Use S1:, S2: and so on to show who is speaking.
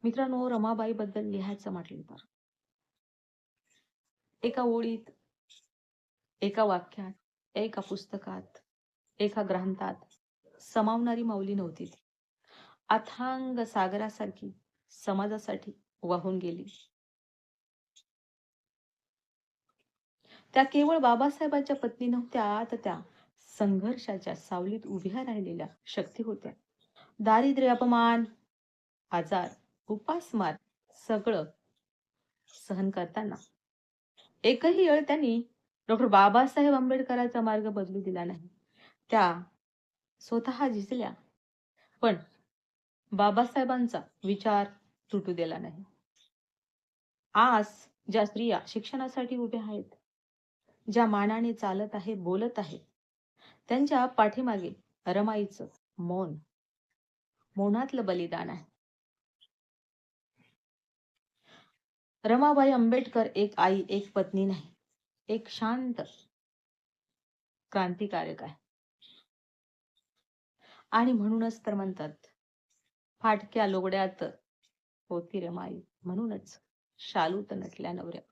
S1: मित्रांनो, रमाबाई बद्दल लिहायचं म्हटलं तर एका ओळीत, एका वाक्यात, एका पुस्तकात, एका ग्रंथात समावणारी माऊली नव्हती ती. अथांग सागरासारखी समाजासाठी वाहून गेली. त्या केवळ बाबासाहेबांच्या पत्नी नव्हत्या, तर त्या संघर्षाच्या सावलीत उभ्या राहिलेल्या शक्ती होत्या. दारिद्र्य, अपमान, आजार, उपासमार सगळं सहन करताना एकही वेळ त्यांनी डॉक्टर बाबासाहेब आंबेडकरांचा मार्ग बदलू दिला नाही. त्या स्वतः झिजल्या, पण बाबासाहेबांचा विचार तुटू दिला नाही. आज ज्या स्त्रिया शिक्षणासाठी उभ्या आहेत, ज्या मानाने चालत आहे, बोलत आहे, त्यांच्या पाठीमागे रमाईचं मौन, मौनातलं बलिदान आहे. रमाबाई आंबेडकर एक आई, एक पत्नी नाही, एक शांत क्रांतिकारक आहे. आणि म्हणूनच तर म्हणतात, फाटक्या लुगड्यात होती रमाई, म्हणूनच शालूत नटल्या नवऱ्या.